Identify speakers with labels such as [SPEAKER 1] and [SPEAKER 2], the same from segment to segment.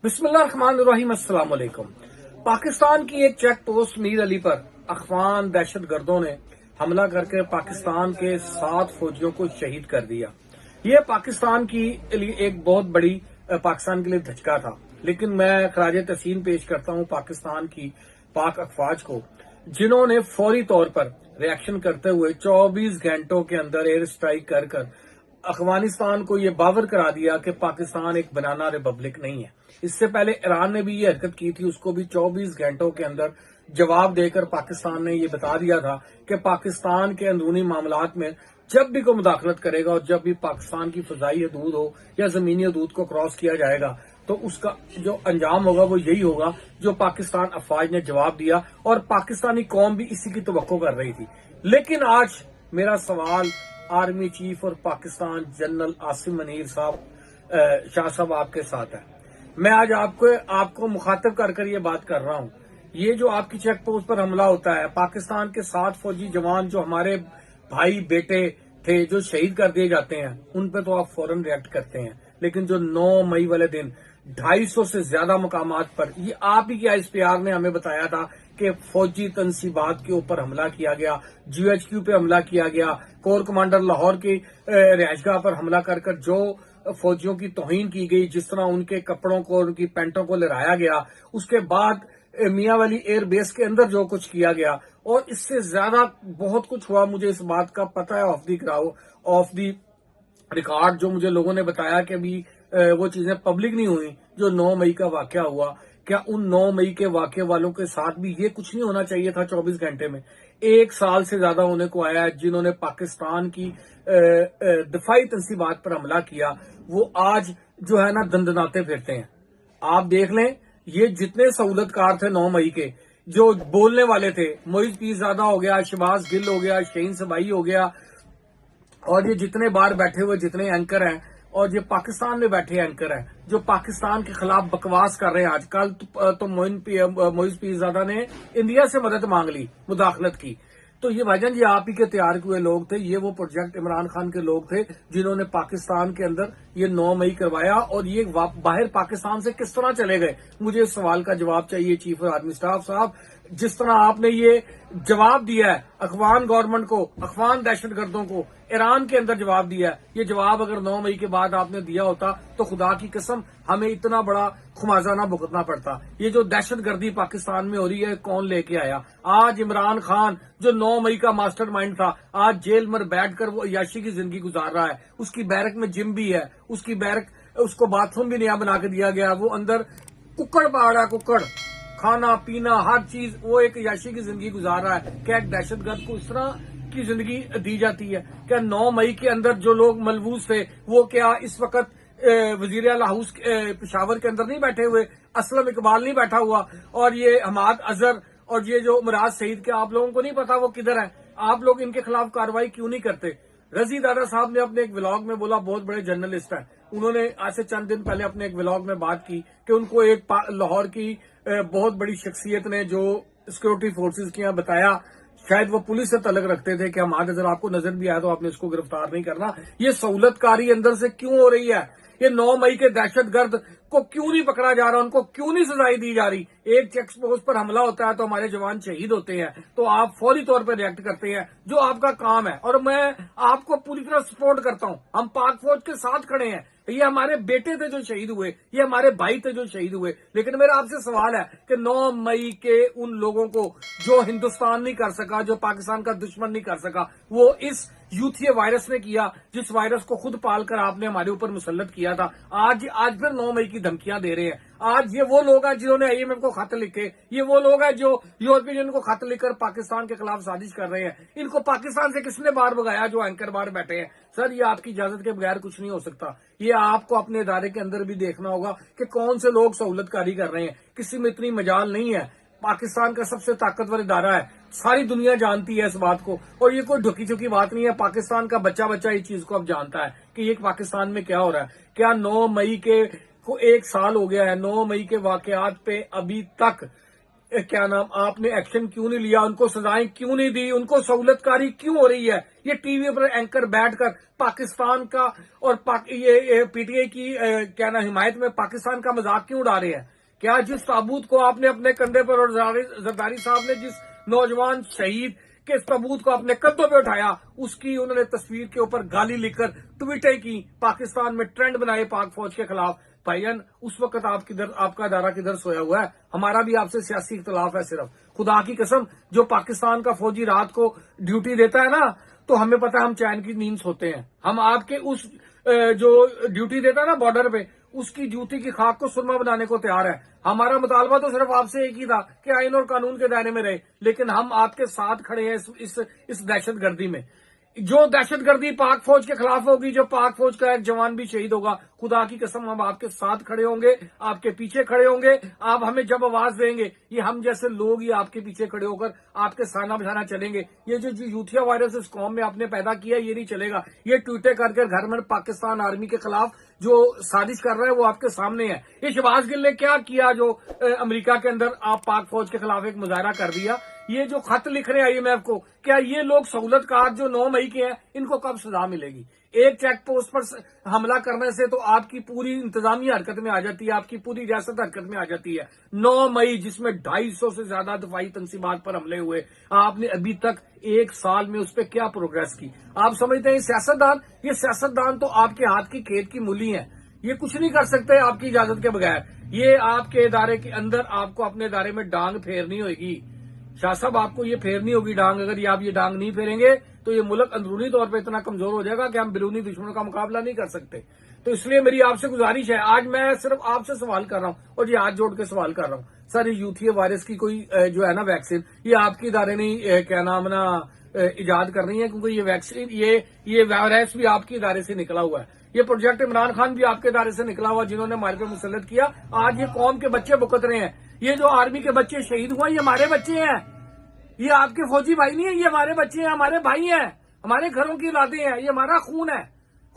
[SPEAKER 1] बिस्मिल्लाहिर्रहमानिर्रहीम। अस्सलाम वालेकुम। पाकिस्तान की एक चेक पोस्ट मीर अली पर अफगान दहशत गर्दों ने हमला करके पाकिस्तान के 7 फौजियों को शहीद कर दिया। ये पाकिस्तान की लिए एक बहुत बड़ी पाकिस्तान के लिए धचका था। लेकिन मैं खराज तहसीन पेश करता हूं पाकिस्तान की पाक अफवाज को, जिन्होंने फौरी तौर पर रिएक्शन करते हुए 24 घंटों के अंदर एयर स्ट्राइक कर अफगानिस्तान को ये बावर करा दिया कि पाकिस्तान एक बनाना रिपब्लिक नहीं है। इससे पहले ईरान ने भी ये हरकत की थी, उसको भी 24 घंटों के अंदर जवाब देकर पाकिस्तान ने ये बता दिया था कि पाकिस्तान के अंदरूनी मामलात में जब भी कोई मुदाखलत करेगा और जब भी पाकिस्तान की फजाई हदूद हो या जमीनी हदूद को क्रॉस किया जाएगा तो उसका जो अंजाम होगा वो यही होगा जो पाकिस्तान अफवाज ने जवाब दिया। और पाकिस्तानी कौम भी इसी की तवक्को कर रही थी। लेकिन आज मेरा सवाल आर्मी चीफ और पाकिस्तान जनरल आसिम मुनीर साहब शाह साहब आपके साथ है। मैं आज आपको मुखातिब कर ये बात कर रहा हूं। ये जो आपकी चेक पोस्ट पर हमला होता है, पाकिस्तान के 7 फौजी जवान जो हमारे भाई बेटे थे जो शहीद कर दिए जाते हैं, उन पे तो आप फौरन रिएक्ट करते हैं। लेकिन जो 9 मई वाले दिन 250 से ज्यादा मकामात पर ये आप ही के ISPR ने हमें बताया था कि फौजी तनसीबात के ऊपर हमला किया गया, GHQ पे हमला किया गया, कोर कमांडर लाहौर की रिहाइशगाह पर हमला कर जो फौजियों की तौहीन की गई, जिस तरह उनके कपड़ों को उनकी पैंटों को लहराया गया, उसके बाद मियां वाली एयर बेस के अंदर जो कुछ किया गया, और इससे ज्यादा बहुत कुछ हुआ। मुझे इस बात का पता है ऑफ दी रिकॉर्ड, जो मुझे लोगों ने बताया कि अभी वो चीजें पब्लिक नहीं हुई जो 9 मई का वाकया हुआ। क्या उन 9 मई के वाकये वालों के साथ भी ये कुछ नहीं होना चाहिए था? 24 घंटे में 1 साल से ज्यादा होने को आया है जिन्होंने पाकिस्तान की दफाई तनसीबात पर हमला किया, वो आज जो है ना दंदनाते फिरते हैं। आप देख लें, ये जितने सहूलतकार थे 9 मई के, जो बोलने वाले थे, मोइज पीरजादा हो गया, शहबाज गिल हो गया, शहीन सबाई हो गया, और ये जितने बाहर बैठे हुए जितने एंकर हैं, और ये पाकिस्तान में बैठे एंकर हैं जो पाकिस्तान के खिलाफ बकवास कर रहे हैं। आजकल तो मोइज पीरजादा ने इंडिया से मदद मांग ली, मुदाखलत की। तो ये भाईजान जी आप ही के तैयार हुए लोग थे, ये वो प्रोजेक्ट इमरान खान के लोग थे जिन्होंने पाकिस्तान के अंदर ये 9 मई करवाया। और ये बाहर पाकिस्तान से किस तरह चले गए, मुझे इस सवाल का जवाब चाहिए चीफ ऑफ आर्मी स्टाफ साहब। जिस तरह आपने ये जवाब दिया है अफगान गवर्नमेंट को, अफगान दहशतगर्दों को, ईरान के अंदर जवाब दिया है, ये जवाब अगर 9 मई के बाद आपने दिया होता तो खुदा की कसम हमें इतना बड़ा खुमाजा ना भुगतना पड़ता। ये जो दहशतगर्दी पाकिस्तान में हो रही है, कौन लेके आया? आज इमरान खान जो 9 मई का मास्टरमाइंड था, आज जेल में बैठकर वो अय्याशी की जिंदगी गुजार रहा है। उसकी बैरक में जिम भी है, उसकी बैरक, उसको बाथरूम भी नया बना के दिया गया। वो अंदर कुक्कड़ पाड़ा, कुक्कड़, खाना पीना हर चीज, वो एक अय्याशी की जिंदगी गुजार रहा है। क्या एक दहशतगर्द को इस तरह की जिंदगी दी जाती है? क्या 9 मई के अंदर जो लोग मलबूस थे वो क्या इस वक्त वजीर आला हाउस पेशावर के अंदर नहीं बैठे हुए? असलम इकबाल नहीं बैठा हुआ? और ये हमाद अजहर और ये जो मुराद सईद, के आप लोगों को नहीं पता वो किधर है? आप लोग इनके खिलाफ कार्रवाई क्यों नहीं करते? रजी दादा साहब ने अपने एक व्लॉग में बोला, बहुत बड़े जर्नलिस्ट हैं, उन्होंने आज से चंद दिन पहले अपने एक व्लॉग में बात की कि उनको एक लाहौर की बहुत बड़ी शख्सियत ने जो सिक्योरिटी फोर्सेज की बताया, शायद वो पुलिस से तलक रखते थे, कि हमारे अगर आपको नजर भी आया तो आपने इसको गिरफ्तार नहीं करना। ये सहूलतकारी अंदर से क्यों हो रही है? ये 9 मई के दहशतगर्द को क्यों नहीं पकड़ा जा रहा? उनको क्यों नहीं सजाई दी जा रही? एक चेक पोस्ट पर हमला होता है तो हमारे जवान शहीद होते हैं, तो आप फौरी तौर पर रिएक्ट करते हैं, जो आपका काम है। और मैं आपको पूरी तरह सपोर्ट करता हूं, हम पाक फौज के साथ खड़े हैं। ये हमारे बेटे थे जो शहीद हुए, ये हमारे भाई थे जो शहीद हुए। लेकिन मेरा आपसे सवाल है कि 9 मई के उन लोगों को जो हिंदुस्तान नहीं कर सका, जो पाकिस्तान का दुश्मन नहीं कर सका, वो इस यूथिया वायरस ने किया, जिस वायरस को खुद पालकर आपने हमारे ऊपर मुसल्लत किया था। आज फिर 9 मई की धमकियां दे रहे हैं। आज ये वो लोग हैं जिन्होंने IMF को खत लिखे, ये वो लोग हैं जो यूरोपियन यूनियन को खत लिखकर पाकिस्तान के खिलाफ साजिश कर रहे हैं। इनको पाकिस्तान से किसने बाहर भगाया? जो एंकर बाहर बैठे हैं। सर, ये आपकी इजाजत के बगैर कुछ नहीं हो सकता। ये आपको अपने इदारे के अंदर भी देखना होगा कि कौन से लोग सहूलतकारी कर रहे हैं। किसी में इतनी मजाल नहीं है। पाकिस्तान का सबसे ताकतवर इदारा है, सारी दुनिया जानती है इस बात को, और ये कोई ढुकी चुकी बात नहीं है। पाकिस्तान का बच्चा इस चीज को अब जानता है कि ये पाकिस्तान में क्या हो रहा है। क्या 9 मई के को 1 साल हो गया है? 9 मई के वाकयात पे अभी तक کیا نام آپ نے ایکشن کیوں نہیں لیا, ان کو سزائیں کیوں نہیں دی, ان کو سہولت کاری کیوں ہو رہی ہے. یہ ٹی وی پر اینکر بیٹھ کر پاکستان کا اور یہ پی ٹی آئی کی کیا نام حمایت میں پاکستان کا مذاق کیوں اڑا رہے ہیں. کیا جس تابوت کو آپ نے اپنے کندھے پر, اور زرداری صاحب نے جس نوجوان شہید کے تابوت کو اپنے کندھوں پہ اٹھایا, اس کی انہوں نے تصویر کے اوپر گالی لکھ کر ٹویٹیں کی, پاکستان میں ٹرینڈ بنائے پاک فوج کے خلاف. بھائی جان اس وقت آپ کا ادارہ کدھر سویا ہوا ہے. ہمارا بھی آپ سے سیاسی اختلاف ہے صرف. خدا کی قسم جو پاکستان کا فوجی رات کو ڈیوٹی دیتا ہے نا, تو ہمیں پتا ہم چین کی نیند سوتے ہیں. ہم آپ کے اس جو ڈیوٹی دیتا ہے نا بارڈر پہ, اس کی جوتی کی خاک کو سرما بنانے کو تیار ہے. ہمارا مطالبہ تو صرف آپ سے ایک ہی تھا کہ آئین اور قانون کے دائرے میں رہے, لیکن ہم آپ کے ساتھ کھڑے ہیں اس دہشت گردی میں. جو دہشت گردی پاک فوج کے خلاف ہوگی, جو پاک فوج کا ایک جوان بھی شہید ہوگا, خدا کی قسم ہم آپ کے ساتھ کھڑے ہوں گے, آپ کے پیچھے کھڑے ہوں گے. آپ ہمیں جب آواز دیں گے, یہ ہم جیسے لوگ ہی آپ کے پیچھے کھڑے ہو کر آپ کے سانہ بچھانا چلیں گے. یہ جو یوتھیا وائرس اس قوم میں آپ نے پیدا کیا, یہ نہیں چلے گا. یہ ٹویٹیں کر کے گھر میں پاکستان آرمی کے خلاف جو سازش کر رہا ہے وہ آپ کے سامنے ہے. یہ شہباز گل نے کیا کیا جو امریکہ کے اندر آپ پاک فوج کے خلاف ایک مظاہرہ کر دیا. یہ جو خط لکھ رہے ہیں آئی ایم ایف کو, کیا یہ لوگ سہولت کار جو 9 مئی کے ہیں, ان کو کب سزا ملے گی؟ ایک چیک پوسٹ پر حملہ کرنے سے تو آپ کی پوری انتظامیہ حرکت میں آ جاتی ہے, آپ کی پوری ریاست حرکت میں آ جاتی ہے. 9 مئی جس میں 250 سے زیادہ دفاعی تنصیبات پر حملے ہوئے, آپ نے ابھی تک ایک سال میں اس پہ کیا پروگرس کی؟ آپ سمجھتے ہیں یہ سیاستدان تو آپ کے ہاتھ کی کھیت کی مولی ہیں, یہ کچھ نہیں کر سکتے آپ کی اجازت کے بغیر. یہ آپ کے ادارے کے اندر آپ کو اپنے ادارے میں ڈانگ پھیرنی ہوئے گی. شاہ صاحب آپ کو یہ پھیرنی ہوگی ڈانگ. اگر آپ یہ ڈانگ نہیں پھیریں گے تو یہ ملک اندرونی طور پہ اتنا کمزور ہو جائے گا کہ ہم بیرونی دشمنوں کا مقابلہ نہیں کر سکتے. تو اس لیے میری آپ سے گزارش ہے, آج میں صرف آپ سے سوال کر رہا ہوں اور یہ ہاتھ جوڑ کے سوال کر رہا ہوں, سر یہ یوتھیا وائرس کی کوئی جو ہے نا ویکسین, یہ آپ کے ادارے نے کیا نام نا ایجاد کرنی ہے, کیونکہ یہ ویکسین یہ وائرس بھی آپ کے ادارے سے نکلا ہوا ہے. یہ پروجیکٹ عمران خان بھی آپ کے ادارے سے نکلا ہوا, جنہوں نے ہمارے پہ مسلط کیا. آج یہ قوم کے بچے بھگت رہے ہیں. یہ جو آرمی کے بچے شہید ہوئے, یہ ہمارے بچے ہیں, یہ آپ کے فوجی بھائی نہیں ہیں, یہ ہمارے بچے ہیں, ہمارے بھائی ہیں, ہمارے گھروں کی اولادیں ہیں, یہ ہمارا خون ہے.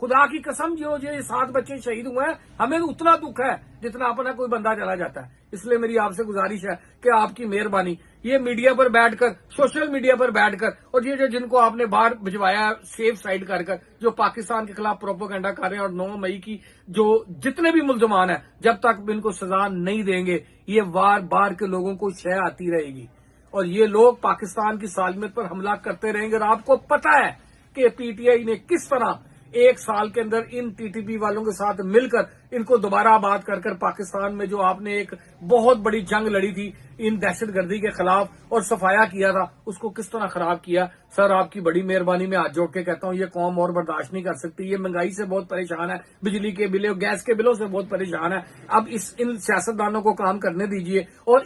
[SPEAKER 1] خدا کی قسم جو 7 بچے شہید ہوئے ہیں, ہمیں اتنا دکھ ہے جتنا اپنا کوئی بندہ چلا جاتا ہے. اس لیے میری آپ سے گزارش ہے کہ آپ کی مہربانی, یہ میڈیا پر بیٹھ کر, سوشل میڈیا پر بیٹھ کر, اور یہ جو جن کو آپ نے باہر بھجوایا سیف سائڈ کر کر, جو پاکستان کے خلاف پروپیگنڈا کر رہے ہیں, اور 9 مئی کی جو جتنے بھی ملزمان ہیں, جب تک ان کو سزا نہیں دیں گے, یہ بار کے لوگوں کو شے آتی رہے گی, اور یہ لوگ پاکستان کی سالمیت پر حملہ کرتے رہیں گے. اور آپ کو پتا ہے کہ پی ٹی آئی نے کس طرح ایک سال کے اندر ان ٹی ٹی پی والوں کے ساتھ مل کر ان کو دوبارہ آباد کر کر پاکستان میں جو آپ نے ایک بہت بڑی جنگ لڑی تھی ان دہشت گردی کے خلاف اور صفایا کیا تھا, اس کو کس طرح خراب کیا. سر آپ کی بڑی مہربانی, میں ہاتھ جوڑ کے کہتا ہوں یہ قوم اور برداشت نہیں کر سکتی. یہ مہنگائی سے بہت پریشان ہے, بجلی کے بلوں, گیس کے بلوں سے بہت پریشان ہے. اب ان سیاستدانوں کو کام کرنے دیجئے, اور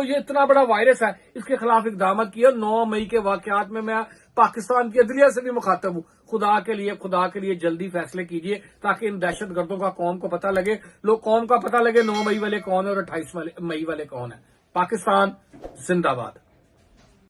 [SPEAKER 1] یہ اتنا بڑا وائرس ہے, اس کے خلاف اقدامات کیے. 9 مئی کے واقعات میں پاکستان کی عدلیہ سے بھی مخاطب ہوں. خدا کے لیے جلدی فیصلے کیجئے, تاکہ ان دہشت گردوں کا قوم کو پتہ لگے, قوم کا پتہ لگے 9 مئی والے کون ہے اور 28 مئی والے کون ہیں. پاکستان زندہ باد.